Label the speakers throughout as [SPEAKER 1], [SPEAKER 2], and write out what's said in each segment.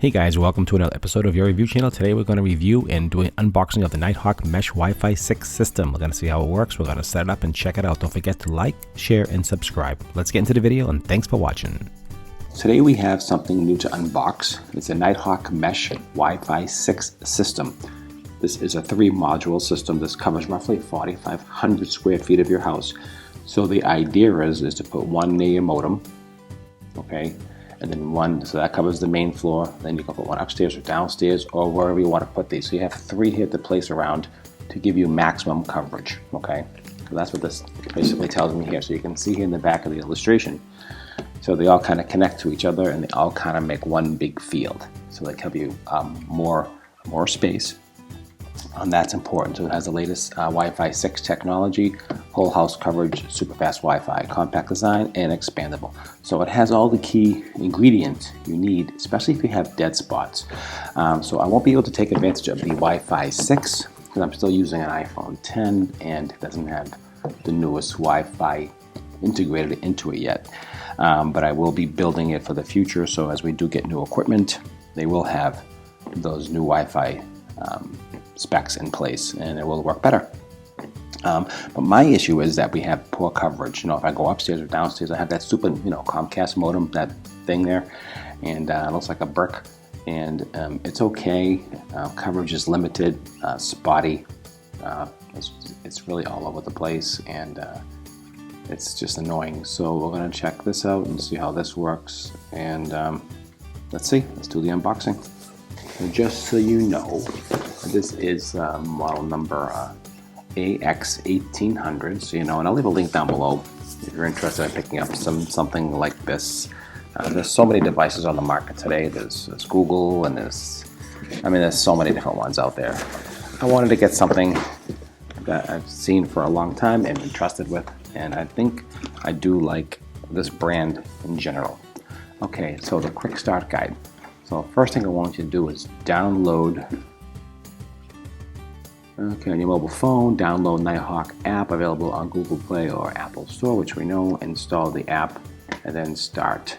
[SPEAKER 1] Hey guys, welcome to another episode of Your Review Channel. Today we're going to review and do an unboxing of the Nighthawk Mesh Wi-Fi 6 system. We're going to see how it works. We're going to set it up and check it out. Don't forget to like, share, and subscribe. Let's get into the video and thanks for watching.
[SPEAKER 2] Today we have something new to unbox. It's a Nighthawk Mesh Wi-Fi 6 system. This is a 3-module system. This covers roughly 4,500 square feet of your house. So the idea is to put one near your modem, okay? And then one, so that covers the main floor. Then you can put one upstairs or downstairs or wherever you want to put these. So you have 3 here to place around to give you maximum coverage, okay? So that's what this basically tells me here. So you can see here in the back of the illustration. So they all kind of connect to each other and they all kind of make one big field. So they give you more space. And that's important. So it has the latest Wi-Fi 6 technology, whole house coverage, super fast Wi-Fi, compact design, and expandable. So it has all the key ingredients you need, especially if you have dead spots. So I won't be able to take advantage of the Wi-Fi 6 because I'm still using an iPhone 10 and it doesn't have the newest Wi-Fi integrated into it yet. But I will be building it for the future. So as we do get new equipment, they will have those new Wi-Fi specs in place and it will work better. But my issue is that we have poor coverage. You know, if I go upstairs or downstairs, I have that stupid, Comcast modem, that thing there, and it looks like a brick. And it's okay. Coverage is limited, spotty. It's really all over the place, and it's just annoying. So we're gonna check this out and see how this works. And let's see. Let's do the unboxing. And just so you know, this is model number AX1800. So and I'll leave a link down below if you're interested in picking up something like this. There's so many devices on the market today. There's Google and there's so many different ones out there. I wanted to get something that I've seen for a long time and been trusted with, and I think I do like this brand in general. Okay, so the quick start guide. So first thing I want you to do is download, on your mobile phone, download Nighthawk app, available on Google Play or Apple Store, which we know. Install the app and then start.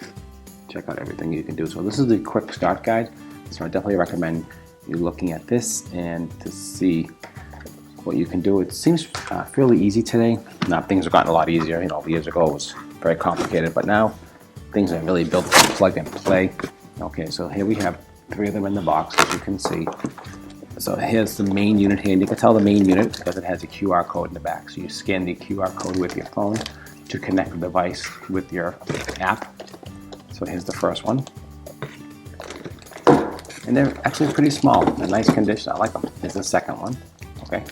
[SPEAKER 2] Check out everything you can do. So this is the quick start guide. So I definitely recommend you looking at this and to see what you can do. It seems fairly easy today. Now things have gotten a lot easier. Years ago it was very complicated, but now things are really built to plug and play. Okay, so here we have 3 of them in the box, as you can see. So here's the main unit here, and you can tell the main unit because it has a QR code in the back. So you scan the QR code with your phone to connect the device with your app. So here's the first one. And they're actually pretty small, in nice condition. I like them. Here's the second one. Okay.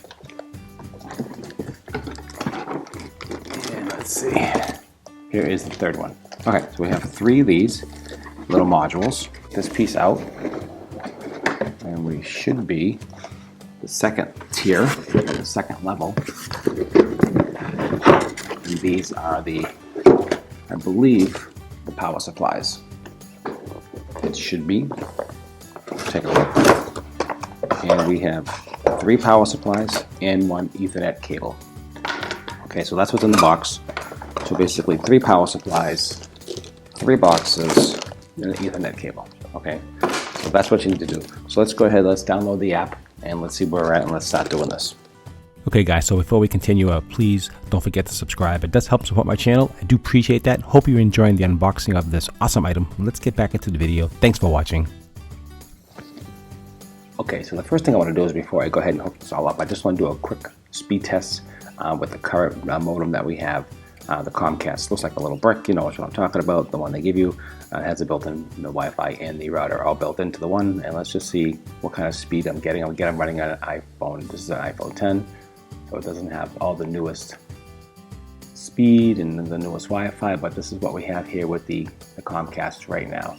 [SPEAKER 2] And let's see. Here is the third one. Okay, so we have 3 of these little modules. This piece out, and we should be the second tier, the second level. And these are I believe, the power supplies. It should be. Take a look. And we have 3 power supplies and 1 Ethernet cable. Okay, so that's what's in the box. So basically 3 power supplies, 3 boxes, and an Ethernet cable. Okay, so that's what you need to do. So let's go ahead, let's download the app and let's see where we're at and let's start doing this.
[SPEAKER 1] Okay guys, so before we continue, please don't forget to subscribe. It does help support my channel. I do appreciate that. Hope you're enjoying the unboxing of this awesome item. Let's get back into the video. Thanks for watching.
[SPEAKER 2] Okay, so the first thing I want to do is before I go ahead and hook this all up, I just want to do a quick speed test with the current modem that we have. The Comcast looks like a little brick, what I'm talking about. The one they give you has a built-in Wi-Fi and the router all built into the one. And let's just see what kind of speed I'm getting. I'm running on an iPhone. This is an iPhone 10, so it doesn't have all the newest speed and the newest Wi-Fi, but this is what we have here with the Comcast right now.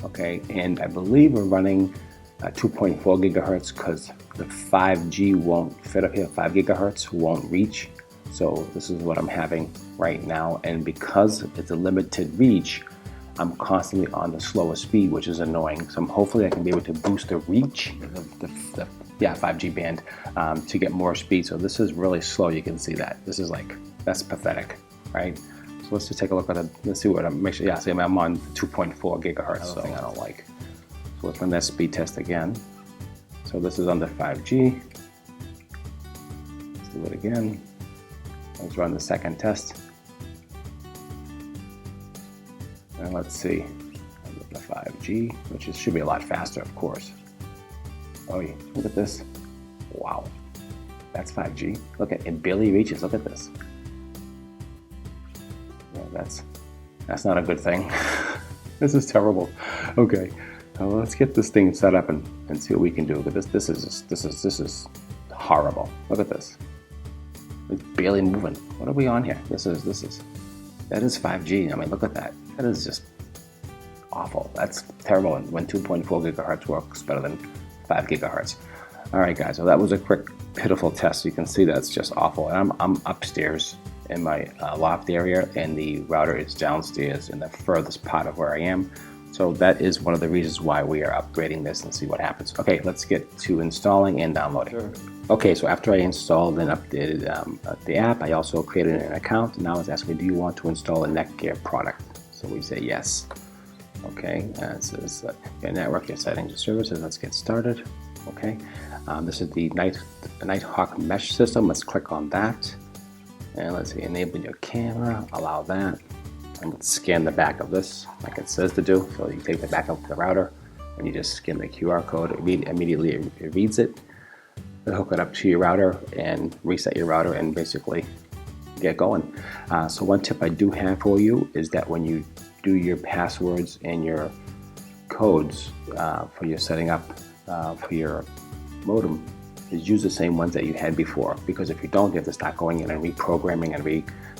[SPEAKER 2] Okay, and I believe we're running 2.4 gigahertz because the 5G won't fit up here. 5 gigahertz won't reach. So this is what I'm having right now, and because it's a limited reach, I'm constantly on the slower speed, which is annoying. So hopefully I can be able to boost the reach, the 5G band, to get more speed. So this is really slow. You can see that. That's pathetic, right? So let's just take a look at it. Let's see what I'm. Make sure, I'm on 2.4 gigahertz. So thing I don't like. So let's run that speed test again. So this is under 5G. Let's do it again. Let's run the second test. And let's see, the 5G, which should be a lot faster, of course. Oh, yeah, look at this. Wow, that's 5G. Look at it, barely reaches. Look at this. Yeah, that's not a good thing. This is terrible. Okay, well, let's get this thing set up and see what we can do. But this is horrible. Look at this. It's barely moving. What are we on here? That is 5G. I mean, look at that. That is just awful. That's terrible. When 2.4 gigahertz works better than 5 gigahertz. All right, guys. So that was a quick, pitiful test. You can see that's just awful. And I'm upstairs in my loft area, and the router is downstairs in the furthest part of where I am. So that is one of the reasons why we are upgrading this and see what happens. Okay, let's get to installing and downloading. Sure. Okay, so after I installed and updated the app, I also created an account. Now it's asking me, do you want to install a Netgear product? So we say yes. Okay, and it says your network, your settings, your services. Let's get started. Okay, this is the Nighthawk Mesh system. Let's click on that. And let's see, enable your camera, allow that. And let's scan the back of this like it says to do. So you take the back of the router and you just scan the QR code. Immediately it reads it. Then hook it up to your router and reset your router and basically get going. So one tip I do have for you is that when you do your passwords and your codes for your setting up for your modem, is use the same ones that you had before, because if you don't, you have to start going in and reprogramming and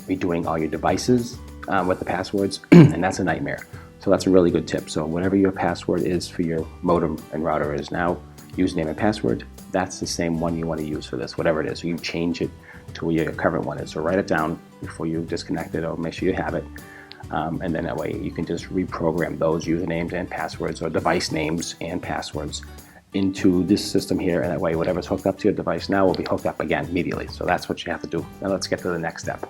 [SPEAKER 2] redoing all your devices with the passwords, and that's a nightmare. So that's a really good tip. So whatever your password is for your modem and router is now, username and password, that's the same one you want to use for this, whatever it is. So you change it to where your current one is. So write it down before you disconnect it, or make sure you have it. And then that way you can just reprogram those usernames and passwords, or device names and passwords, into this system here, and that way whatever's hooked up to your device now will be hooked up again immediately. So that's what you have to do. Now let's get to the next step.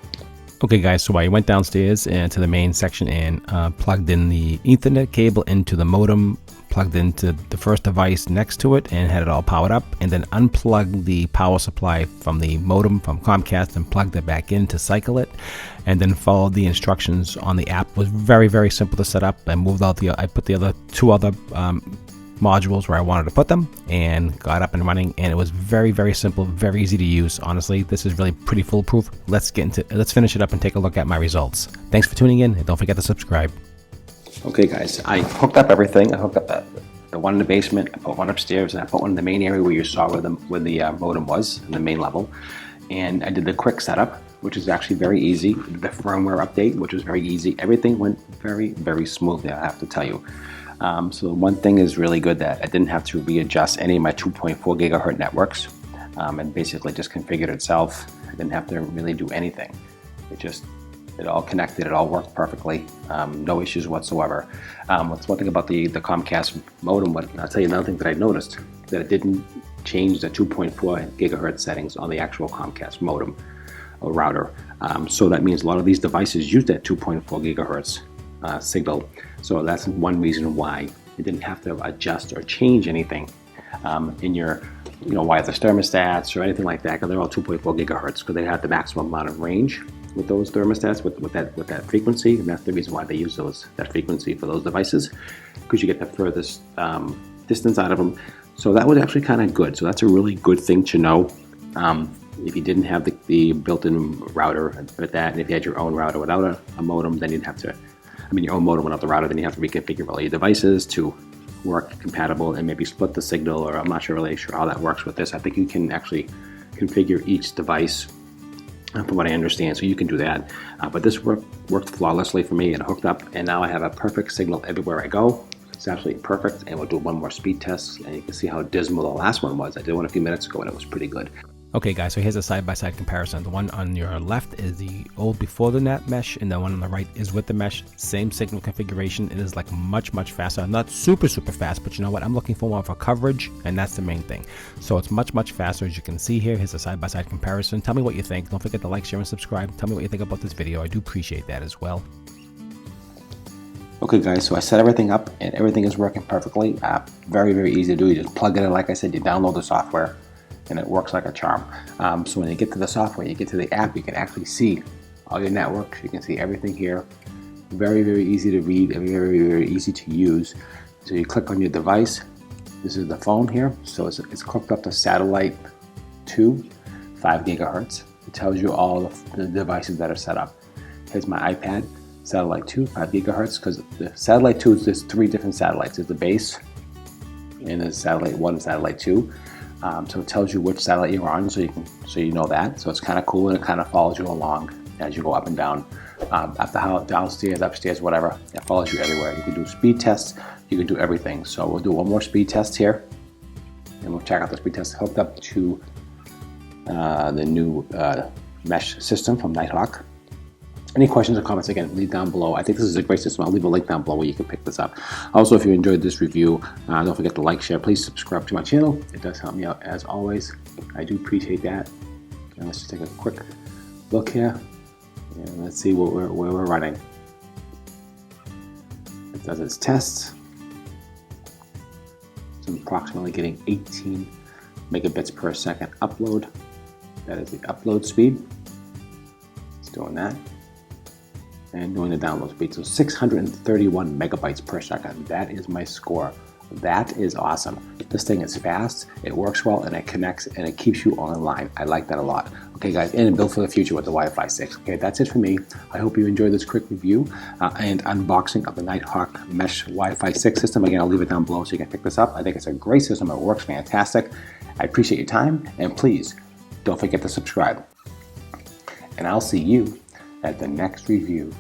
[SPEAKER 1] Okay guys, so I went downstairs and to the main section and plugged in the Ethernet cable into the modem, plugged into the first device next to it and had it all powered up, and then unplugged the power supply from the modem from Comcast and plugged it back in to cycle it, and then followed the instructions on the app. It was very, very simple to set up. I moved out I put the two other modules where I wanted to put them and got up and running, and it was very, very simple, very easy to use. Honestly, this is really pretty foolproof. Let's finish it up and take a look at my results. Thanks for tuning in, and don't forget to subscribe.
[SPEAKER 2] Okay guys, I hooked up everything. I hooked up the one in the basement, I put one upstairs, and I put one in the main area where you saw where the modem was, in the main level. And I did the quick setup, which is actually very easy. The firmware update, which was very easy. Everything went very, very smoothly, I have to tell you. So one thing is really good, that I didn't have to readjust any of my 2.4 gigahertz networks, and basically just configured itself. I didn't have to really do anything. It all connected, it all worked perfectly, no issues whatsoever. What's one thing about the Comcast modem, but I'll tell you another thing that I noticed, that it didn't change the 2.4 gigahertz settings on the actual Comcast modem or router. So that means a lot of these devices use that 2.4 gigahertz signal. So that's one reason why you didn't have to adjust or change anything in your wireless thermostats or anything like that, because they're all 2.4 gigahertz, because they have the maximum amount of range with those thermostats with that frequency, and that's the reason why they use that frequency for those devices, because you get the furthest distance out of them. So that was actually kind of good. So that's a really good thing to know. If you didn't have the built-in router with that, and if you had your own router without a modem, then you'd have to, your own modem without the router, then you have to reconfigure all your devices to work compatible and maybe split the signal, or I'm not really sure how that works with this. I think you can actually configure each device from what I understand, so you can do that. But this worked flawlessly for me, and hooked up, and now I have a perfect signal everywhere I go. It's absolutely perfect, and we'll do one more speed test, and you can see how dismal the last one was. I did one a few minutes ago, and it was pretty good.
[SPEAKER 1] Okay guys, so here's a side-by-side comparison. The one on your left is the old before the net mesh, and the one on the right is with the mesh. Same signal configuration. It is like much, much faster. Not super, super fast, but you know what? I'm looking for more for coverage, and that's the main thing. So it's much, much faster, as you can see here. Here's a side-by-side comparison. Tell me what you think. Don't forget to like, share, and subscribe. Tell me what you think about this video. I do appreciate that as well.
[SPEAKER 2] Okay guys, so I set everything up and everything is working perfectly. Very, very easy to do. You just plug it in, like I said, you download the software and it works like a charm. So when you get to the software, you get to the app, you can actually see all your networks. You can see everything here. Very, very easy to read and very, very easy to use. So you click on your device. This is the phone here. So it's hooked up to satellite 2, 5 gigahertz. It tells you all the devices that are set up. Here's my iPad, satellite 2, 5 gigahertz, because the satellite 2 is, there's 3 different satellites. There's the base, and there's satellite 1 and satellite 2. So it tells you which satellite you're on, so you know that. So it's kind of cool, and it kind of follows you along as you go up and down, up the house, downstairs, upstairs, whatever. It follows you everywhere. You can do speed tests. You can do everything. So we'll do one more speed test here, and we'll check out the speed test hooked up to the new mesh system from Nighthawk. Any questions or comments, again, leave down below. I think this is a great system. I'll leave a link down below where you can pick this up. Also, if you enjoyed this review, don't forget to like, share. Please subscribe to my channel. It does help me out as always. I do appreciate that. And let's just take a quick look here. And let's see where we're running. It does its tests. It's approximately getting 18 megabits per second upload. That is the upload speed. It's doing that. And doing the download speed. So 631 megabytes per second. That is my score. That is awesome. This thing is fast, it works well, and it connects, and it keeps you online. I like that a lot. Okay guys, and build for the future with the Wi-Fi 6. Okay, that's it for me. I hope you enjoyed this quick review and unboxing of the Nighthawk Mesh Wi-Fi 6 system. Again, I'll leave it down below so you can pick this up. I think it's a great system. It works fantastic. I appreciate your time, and please don't forget to subscribe. And I'll see you at the next review.